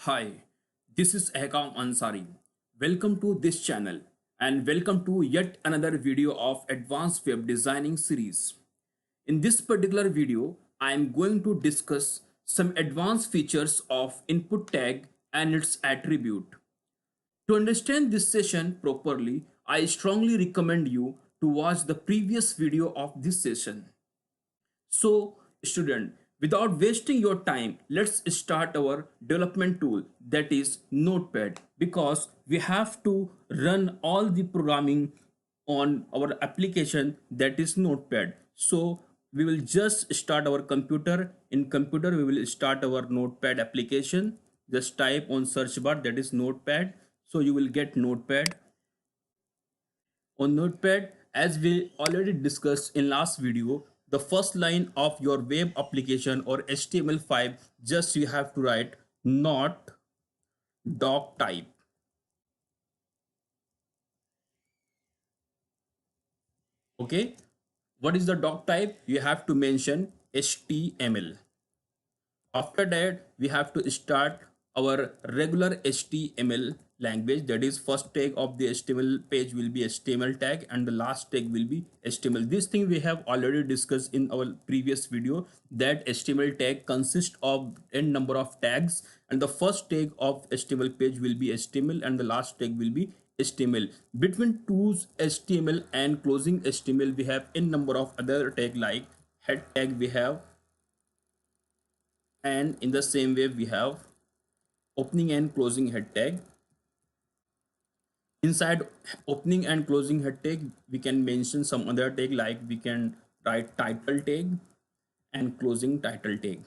Hi, this is Ehkam Ansari. Welcome to this channel and welcome to yet another video of Advanced Web Designing series. In this particular video, I am going to discuss some advanced features of input tag and its attribute. To understand this session properly, I strongly recommend you to watch the previous video of this session. So, student, without wasting your time, let's start our development tool, that is Notepad, because we have to run all the programming on our application, that is Notepad. So we will just start our computer. In computer, we will start our Notepad application. Just type on search bar, that is Notepad. So you will get Notepad. On Notepad, as we already discussed in last video, the first line of your web application or HTML5, just you have to write not doc type. Okay, what is the doc type? You have to mention HTML. After that, we have to start our regular HTML language. That is, first tag of the HTML page will be HTML tag and the last tag will be HTML. This thing we have already discussed in our previous video, that HTML tag consists of n number of tags and the first tag of HTML page will be HTML and the last tag will be HTML. Between to's HTML and closing HTML, we have n number of other tag like head tag we have, and in the same way we have opening and closing head tag. Inside opening and closing head tag, we can mention some other tag like we can write title tag and closing title tag.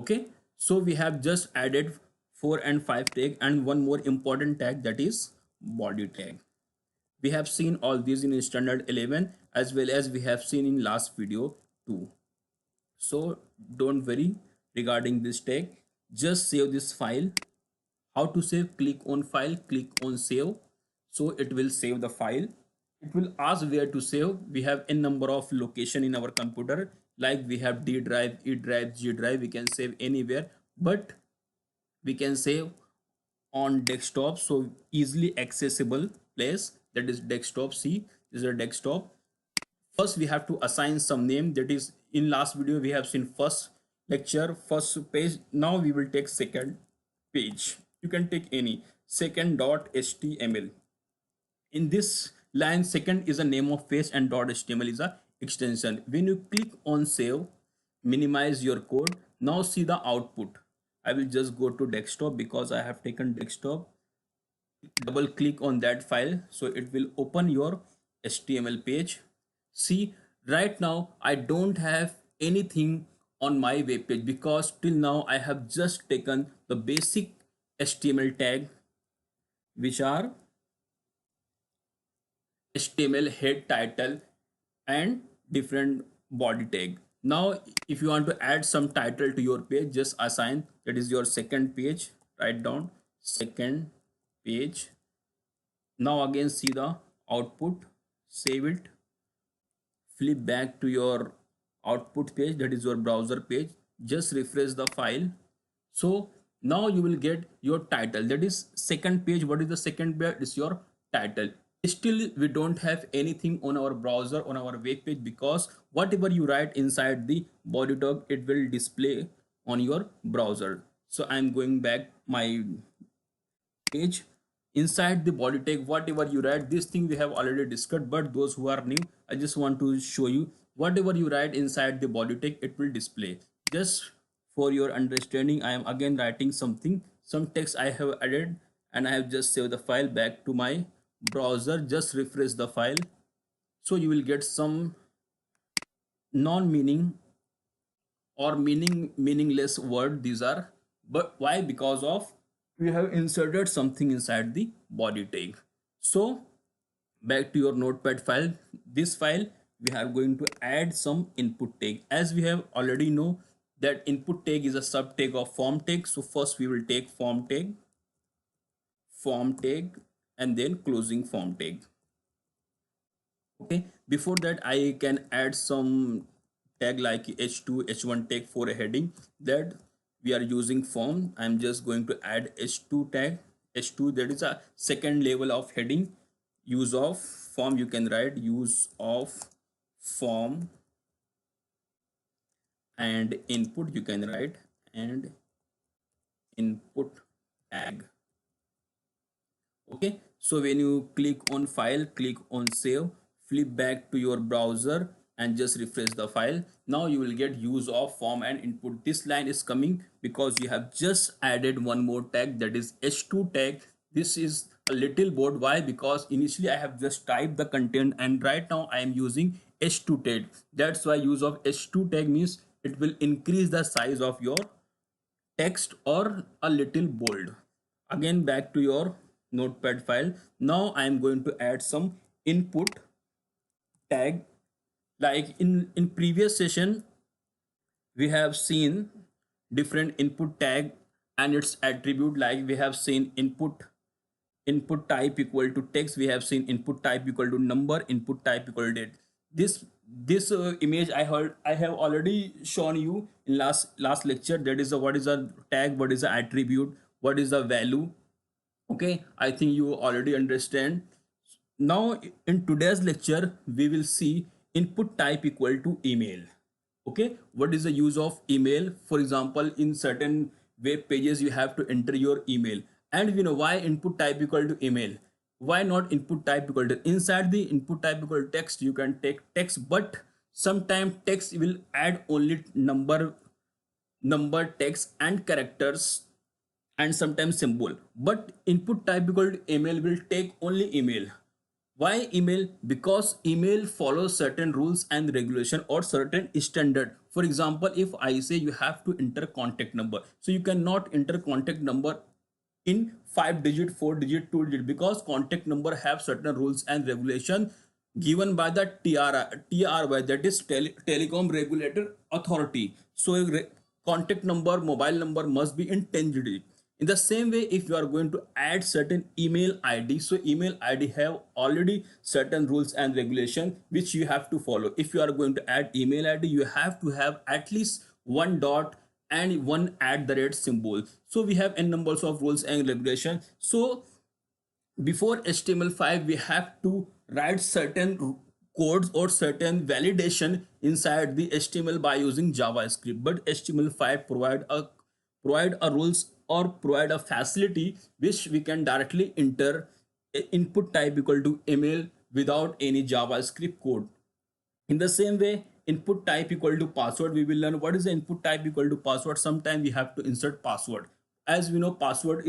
Okay, so we have just added 4 and 5 tag and one more important tag, that is body tag. We have seen all these in standard 11 as well as we have seen in last video too. So don't worry regarding this tag, just save this file. How to save? Click on file, click on save, so it will save the file. It will ask where to save. We have a number of location in our computer, like we have D drive, E drive, G drive. We can save anywhere, but we can save on desktop, so easily accessible place, that is desktop. See, this is a desktop. First we have to assign some name, that is in last video we have seen first lecture, first page. Now we will take second page. You can take any second.html. In this line, second is a name of page and .html is a extension. When you click on save, minimize your code. Now see the output. I will just go to desktop because I have taken desktop. Double click on that file, so it will open your HTML page. See, right now I don't have anything on my web page because till now I have just taken the basic HTML tag, which are HTML head, title and different body tag. Now if you want to add some title to your page, just assign, that is your second page. Write down second page. Now again see the output, save it, flip back to your output page, that is your browser page. Just refresh the file. So now you will get your title, that is second page. What is the second page? Is your title. Still we don't have anything on our browser, on our web page, because whatever you write inside the body tag, it will display on your browser. So I'm going back my page. Inside the body tag, whatever you write, this thing we have already discussed, but those who are new, I just want to show you, whatever you write inside the body tag, it will display. Just for your understanding, I am again writing something, some text I have added, and I have just saved the file back to my browser. Just refresh the file, so you will get some non-meaning or meaningless word. These are, but why? Because of we have inserted something inside the body tag. So back to your notepad file, this file we are going to add some input tag. As we have already know that input tag is a sub tag of form tag, so first we will take form tag and then closing form tag. Okay, before that I can add some tag like h2 h1 tag for a heading, that we are using form. I'm just going to add h2 tag. H2, that is a second level of heading. Use of form, you can write use of form, and input you can write, and input tag. Okay, so when you click on file, click on save, flip back to your browser and just refresh the file. Now you will get use of form and input. This line is coming because you have just added one more tag, that is h2 tag. This is a little board. Why? Because initially I have just typed the content and right now I am using h2 tag. That's why use of h2 tag means it will increase the size of your text or a little bold. Again, back to your notepad file. Now I am going to add some input tag. Like in previous session we have seen different input tag and its attribute. Like we have seen input type equal to text, we have seen input type equal to number, input type equal to date. This image I have already shown you in last lecture. That is what is a tag, what is the attribute, what is the value. Okay, I think you already understand. Now in today's lecture we will see input type equal to email. Okay, what is the use of email? For example, in certain web pages you have to enter your email, and we know why input type equal to email. Why not input type equal to, inside the input type equal to text you can take text, but sometimes text will add only number, text and characters, and sometimes symbol, but input type equal to email will take only email. Why email? Because email follows certain rules and regulation or certain standard. For example, if I say you have to enter contact number, so you cannot enter contact number in 5 digit, 4 digit, 2 digit, because contact number have certain rules and regulation given by the TRY, that is Telecom Regulator Authority. So contact number, mobile number must be in 10 digit. In the same way, if you are going to add certain email ID, so email ID have already certain rules and regulation which you have to follow. If you are going to add email ID, you have to have at least one dot and one at the rate symbol. So we have n numbers of rules and regulation. So before HTML5 we have to write certain codes or certain validation inside the HTML by using JavaScript, but HTML5 provide a rules or provide a facility which we can directly enter input type equal to email without any JavaScript code. In the same way, input type equal to password, we will learn what is the input type equal to password. Sometimes we have to insert password. As we know, password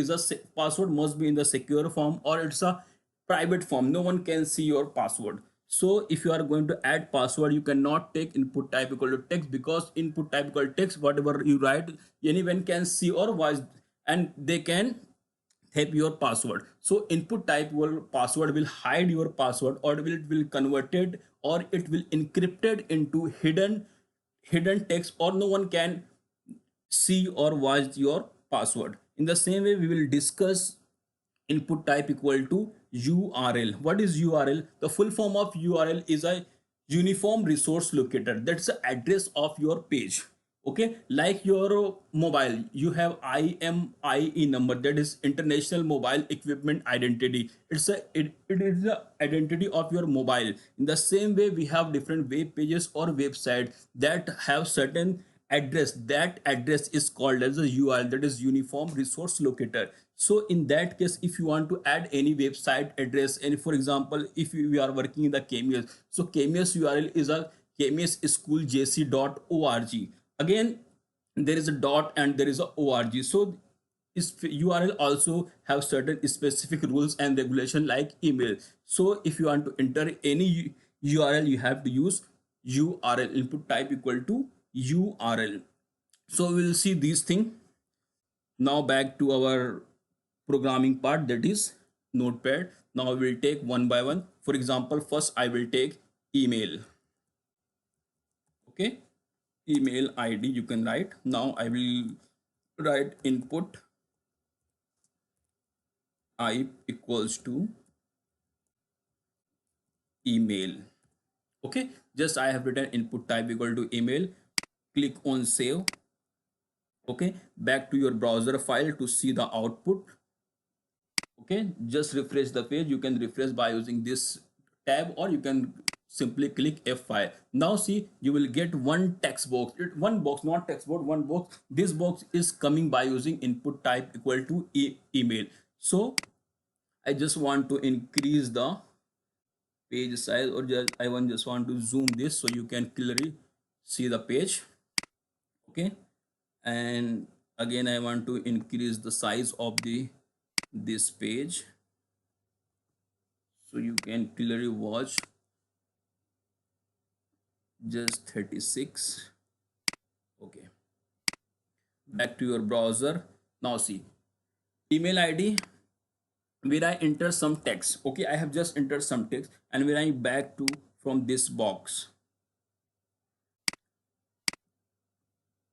must be in the secure form or it's a private form. No one can see your password. So if you are going to add password, you cannot take input type equal to text, because input type equal to text, whatever you write, anyone can see or watch, and they can have your password. So input type will password will hide your password, or it will converted, or it will encrypted into hidden text, or no one can see or watch your password. In the same way, we will discuss input type equal to URL. What is URL? The full form of URL is a uniform resource locator. That's the address of your page. Okay, like your mobile, you have IMEI number, that is International Mobile Equipment Identity. It is the identity of your mobile. In the same way, we have different web pages or website that have certain address. That address is called as a URL, that is Uniform Resource Locator. So in that case, if you want to add any website address, and for example, if we are working in the KMS, so KMS URL is a kmsscooljc.org. Again, there is a dot and there is a org. So is URL also have certain specific rules and regulation like email. So if you want to enter any URL, you have to use URL, input type equal to URL. So we'll see these things. Now back to our programming part, that is notepad. Now we'll take one by one. For example, first I will take email. Okay, email ID you can write. Now I will write input type equals to email. Okay, just I have written input type equal to email. Click on save. Okay, back to your browser file to see the output. Okay, just refresh the page. You can refresh by using this tab, or you can simply click F5. Now see, you will get one text box. One box, not text box, one box. This box is coming by using input type equal to email. So I just want to increase the page size, or just want to zoom this so you can clearly see the page. Okay, and again I want to increase the size of this page so you can clearly watch. Just 36. Okay, back to your browser. Now see, email ID, where I enter some text. Okay, I have just entered some text, and when I back to from this box,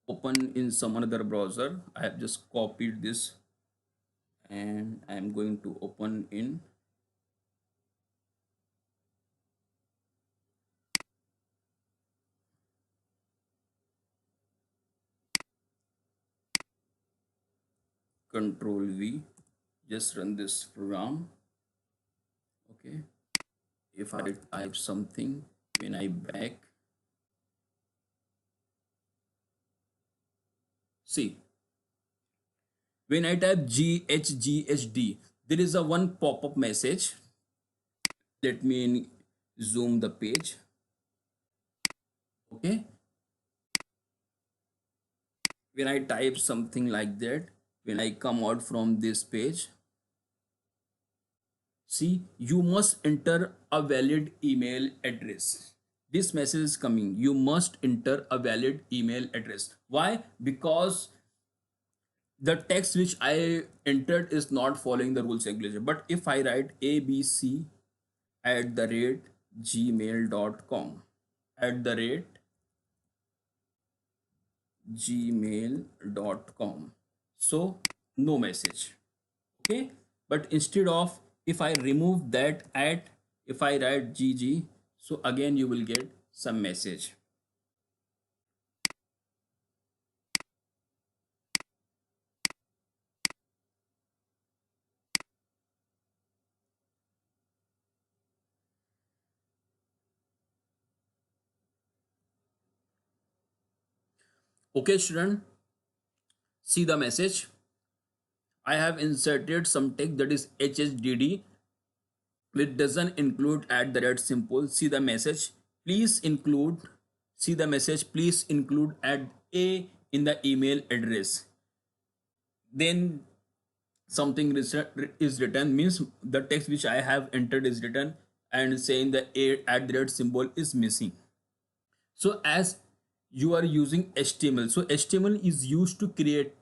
open in some another browser, I have just copied this, and I am going to open in Control V. Just run this program. Okay, if I type something, when I back, see, when I type GHGHD, there is a one pop-up message. Let me zoom the page. Okay, when I type something like that, when I come out from this page, see, you must enter a valid email address. This message is coming. You must enter a valid email address. Why? Because the text which I entered is not following the rules and regulation. But if I write abc at the rate gmail.com, at the rate gmail.com, so no message. Okay, but instead of, if I remove that at, if I write gg, so again you will get some message. Okay student, see the message. I have inserted some text, that is hhdd, which doesn't include at the red symbol. See the message, please include, see the message, please include at a in the email address. Then something is written, means the text which I have entered is written, and saying the a at the red symbol is missing. So as you are using HTML, so HTML is used to create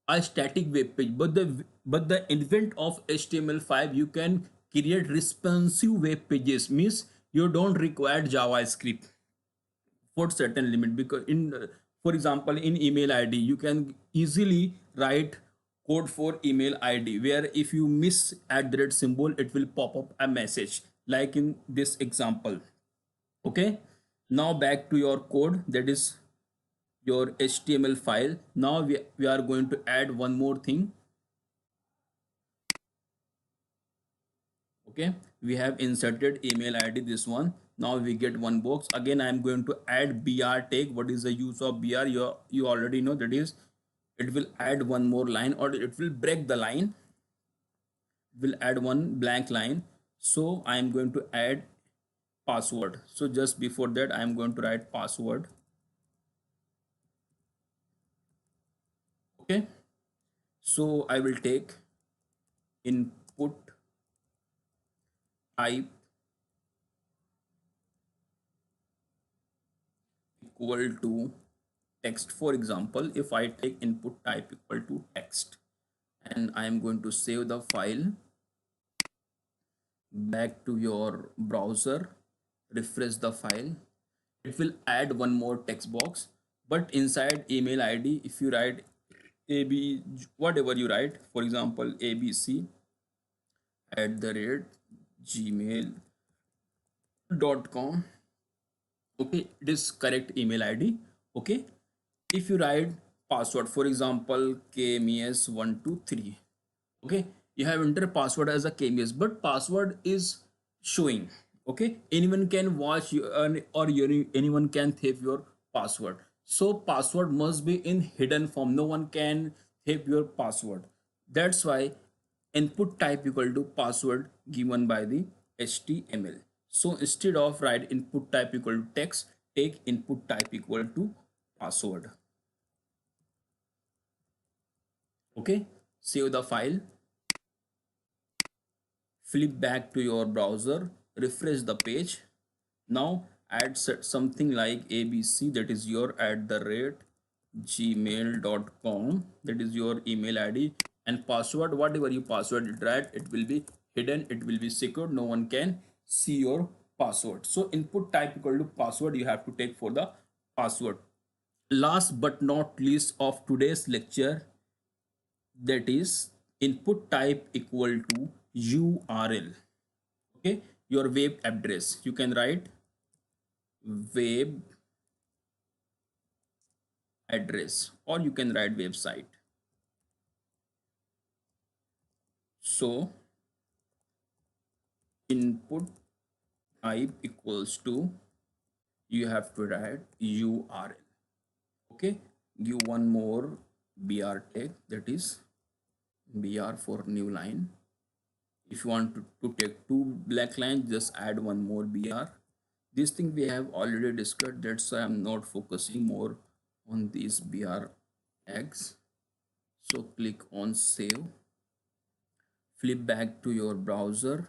a static web page, but the invent of HTML5, you can create responsive web pages, means you don't require JavaScript for certain limit. Because in for example, in email ID, you can easily write code for email ID, where if you miss at the red symbol, it will pop up a message like in this example. Okay, now back to your code, that is your HTML file. Now we are going to add one more thing. Okay, we have inserted email ID, this one. Now we get one box. Again I am going to add br tag. What is the use of br? You already know, that is, it will add one more line, or it will break the line, it will add one blank line. So I am going to add password. So just before that I am going to write password. Okay, so I will take input type equal to text. For example, if I take input type equal to text, and I am going to save the file, back to your browser, refresh the file, it will add one more text box. But inside email ID, if you write ab, whatever you write, for example abc at the rate gmail.com, okay, it is correct email ID. Okay, if you write password, for example kmes123. Okay, you have entered password as a kms, but password is showing. Okay, anyone can watch you, anyone can thief your password. So password must be in hidden form, no one can thief your password. That's why input type equal to password given by the html. So instead of write input type equal to text, take input type equal to password. Okay, save the file, flip back to your browser, refresh the page. Now add something like abc, that is your at the rate gmail.com, that is your email id, and password, whatever you password it, right, it will be hidden, it will be secured, no one can see your password. So input type equal to password you have to take for the password. Last but not least of today's lecture, that is input type equal to url. Okay, your web address, you can write web address or you can write website. So input type equals to, you have to write url. Okay, give one more br tag, that is br for new line. If you want to take two black lines, just add one more br. This thing we have already discussed, that's why I'm not focusing more on these br tags. So click on save, flip back to your browser,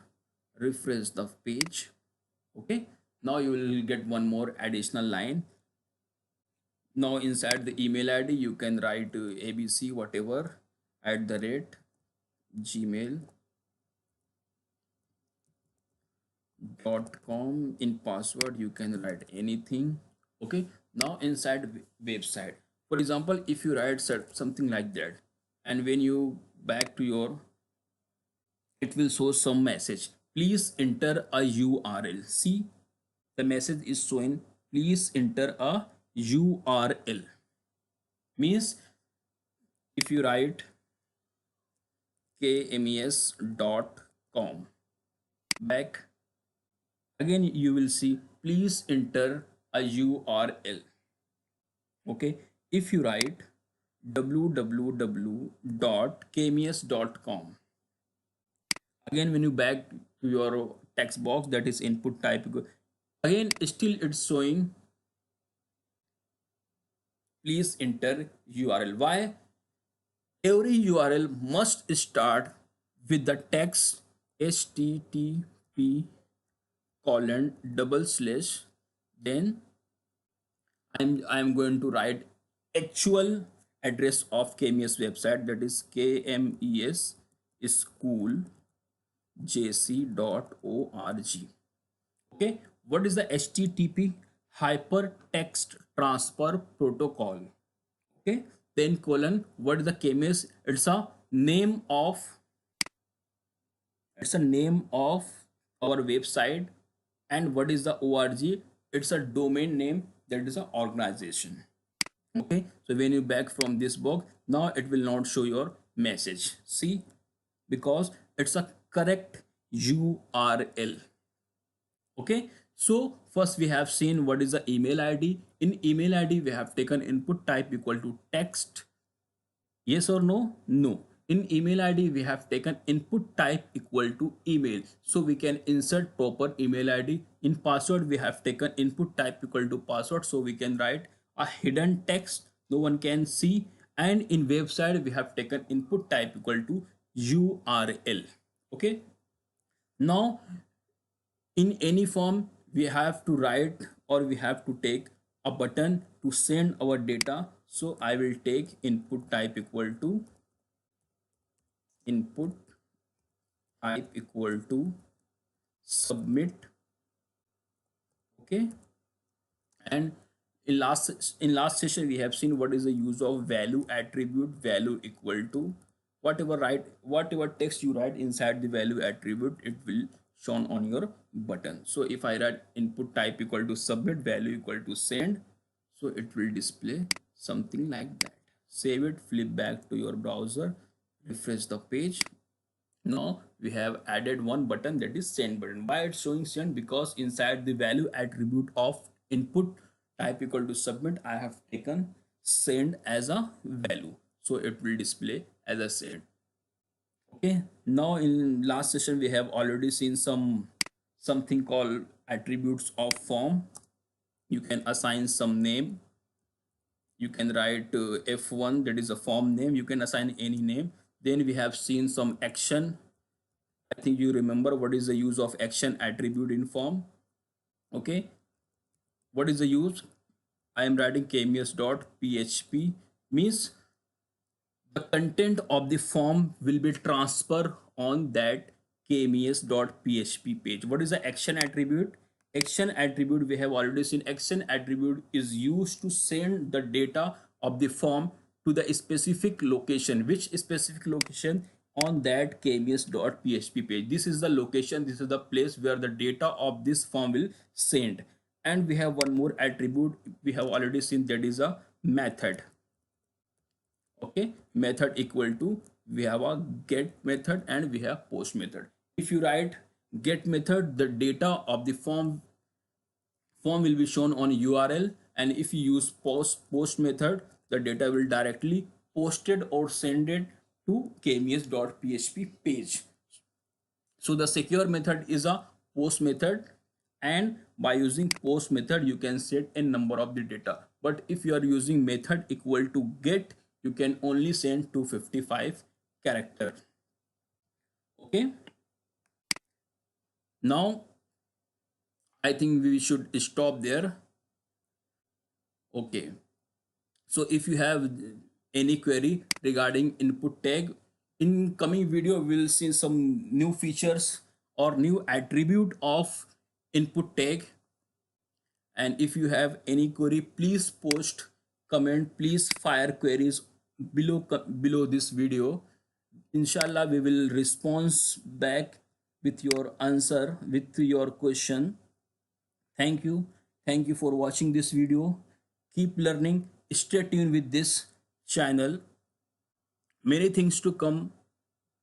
refresh the page. Okay, now you will get one more additional line. Now inside the email id you can write abc whatever at the rate gmail.com. in password you can write anything. Okay, now inside website, for example if you write something like that, and when you back to your, it will show some message, please enter a url. See, the message is showing please enter a url. Means if you write kmes.com, back again you will see please enter a url. Okay, if you write www.kmes.com, again when you back to your text box, that is input type, again still it's showing please enter url. Why? Every url must start with the text http colon double slash, then I'm going to write actual address of kmes website, that is kmes school jc.org. Okay, what is the http? Hypertext transfer protocol. Okay, then colon, what is the kms? It's a name of, it's a name of our website. And what is the org? It's a domain name, that is an organization. Okay, so when you back from this box, now it will not show your message. See, because it's a correct url. Okay, so first we have seen what is the email id. In email id we have taken input type equal to text. Yes or no? No. In email ID, we have taken input type equal to email. So we can insert proper email ID. In password, we have taken input type equal to password. So we can write a hidden text no one can see. And in website, we have taken input type equal to URL. Okay. Now, in any form, we have to write or we have to take a button to send our data. So I will take input type equal to input type equal to submit. Okay, and in last session we have seen what is the use of value attribute. Value equal to whatever text you write inside the value attribute, it will shown on your button. So if I write input type equal to submit, value equal to send, so it will display something like that. save it, flip back to your browser, refresh the page. Now we have added one button, that is send button. Why it's showing send? Because inside the value attribute of input type equal to submit, I have taken send as a value, so it will display as a send. Okay, now in last session we have already seen something called attributes of form. You can assign some name. You can write f1, that is a form name. You can assign any name. Then we have seen some action. I think you remember what is the use of action attribute in form. Okay, what is the use? I am writing kms.php, means the content of the form will be transferred on that kmes.php page. What is the action attribute? Action attribute, we have already seen, action attribute is used to send the data of the form to the specific location. Which specific location? On that kmes.php page. This is the location, this is the place where the data of this form will send. And we have one more attribute we have already seen, that is a method. Okay, method equal to, we have a get method and we have post method. If you write get method, the data of the form will be shown on URL, and if you use post method, the data will directly posted or send it to kms.php page. So the secure method is a post method, and by using post method you can set a number of the data. But if you are using method equal to get, you can only send 255 character. Okay, now I think we should stop there. Okay, so if you have any query regarding input tag, in coming video we'll see some new features or new attribute of input tag. And if you have any query, please post comment, please fire queries below this video. Inshallah we will respond back with your answer, with your question. Thank you for watching this video. Keep learning, stay tuned with this channel. Many things to come